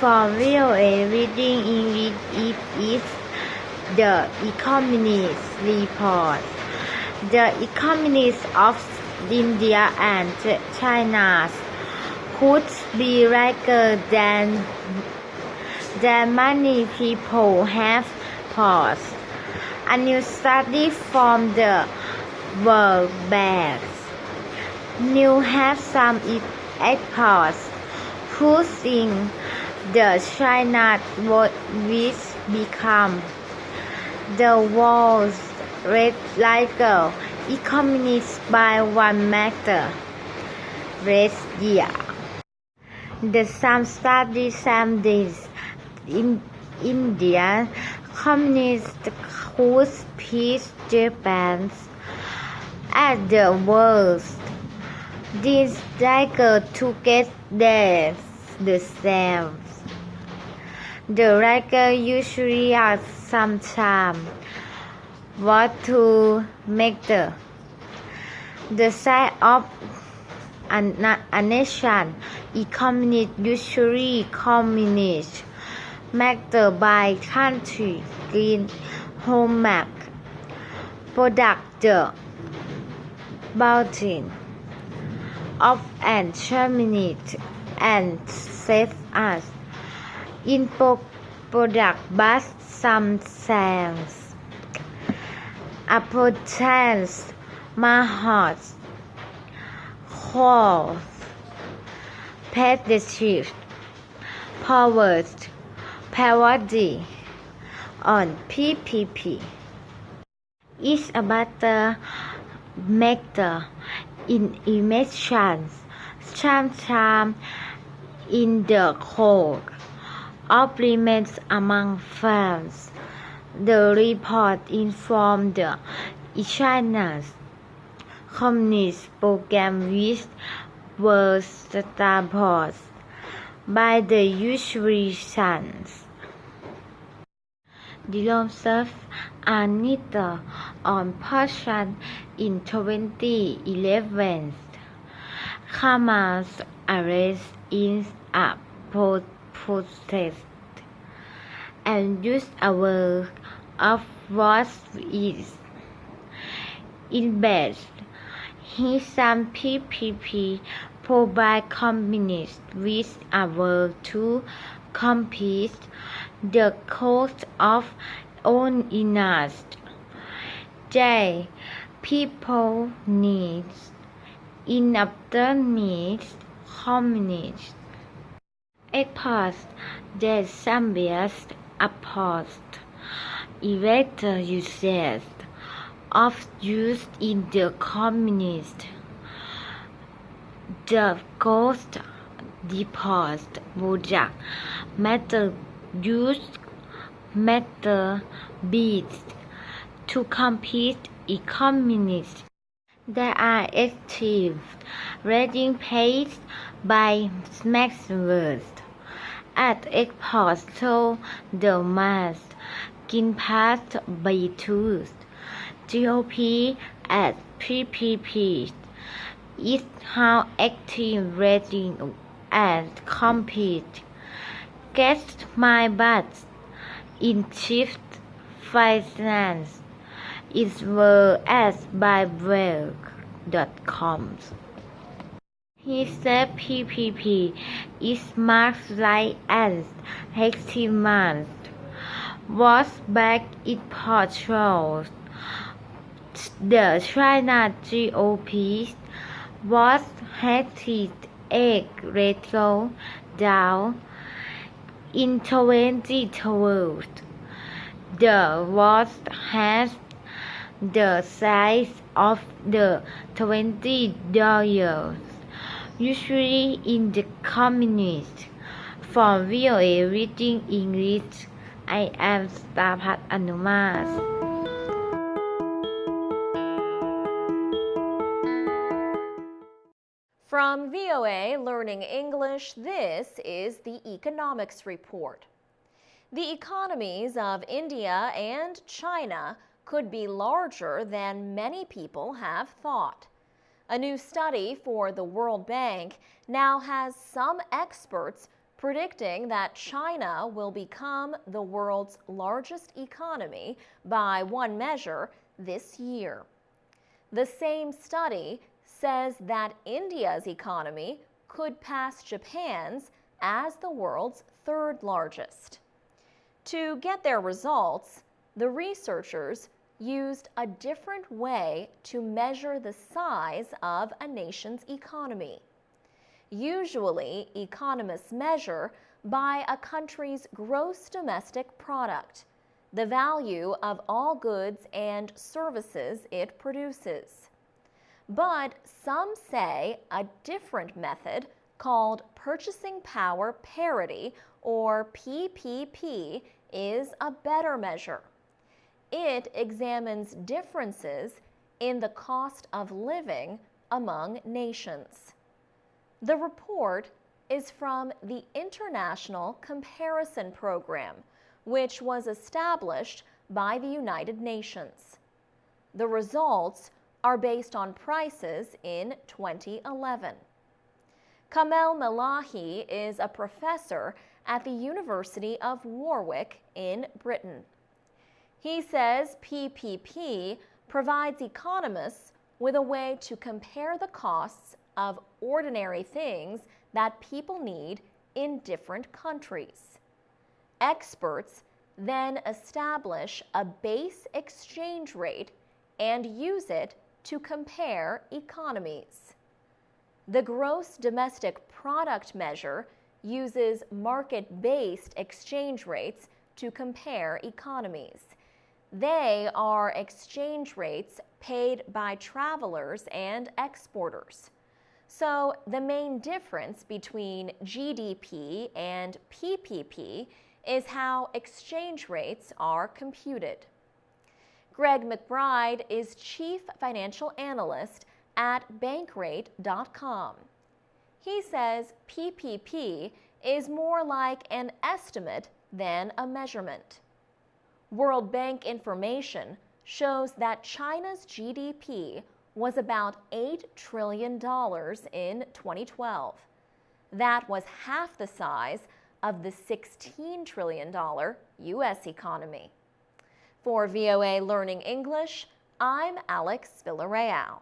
From VOA Reading English, it is the Economist Report. The economies of India and China could be richer than many people have thought. A new study from the World Bank now has some experts who think that China will become the world's largest economy by one measure this year. Some studies in India communist could push Japan as the world's desire to get there themselves. The writer usually asks sometimes what to make the size of a nation economy usually communist measured by country green home product the bounty of an economy and save us in product but some sense a potential market called competitive poverty on PPP is a better measure in emissions sometimes in the course of limits among firms. The report informed the China's communist program which was established by the usurpations. The reserves are neither on person in 2011. Hamas arrest is a protest and use a word of what is invest. Some PPP provide companies with a word to compete the cost of own interest. They people needs in after needs communities. Experts that some best opposed elector uses of use in the communist. The cost deposit project method used method bids to compete economies. There are active rating paid by Maxwell at exports so the mass can pass by tools. GOP at PPP is how active rating and compete. Get my butt in chief finance is well as by Welk.com. He said PPP is marked like as month was back in patrols. The China GOP was headed a ratio down in 2012. The was has the size of the $20, usually in the communist. From VOA Reading English, I am M.6 Anumas. From VOA Learning English, this is the Economics Report. The economies of India and China could be larger than many people have thought. A new study for the World Bank now has some experts predicting that China will become the world's largest economy by one measure this year. The same study says that India's economy could pass Japan's as the world's third largest. To get their results, the researchers used a different way to measure the size of a nation's economy. Usually, economists measure by a country's gross domestic product, the value of all goods and services it produces. But some say a different method called purchasing power parity, or PPP, is a better measure. It examines differences in the cost of living among nations. The report is from the International Comparison Program, which was established by the United Nations. The results are based on prices in 2011. Kamel Melahi is a professor at the University of Warwick in Britain. He says PPP provides economists with a way to compare the costs of ordinary things that people need in different countries. Experts then establish a base exchange rate and use it to compare economies. The gross domestic product measure uses market-based exchange rates to compare economies. They are exchange rates paid by travelers and exporters. So the main difference between GDP and PPP is how exchange rates are computed. Greg McBride is Chief Financial Analyst at Bankrate.com. He says PPP is more like an estimate than a measurement. World Bank information shows that China's GDP was about $8 trillion in 2012. That was half the size of the $16 trillion U.S. economy. For VOA Learning English, I'm Alex Villarreal.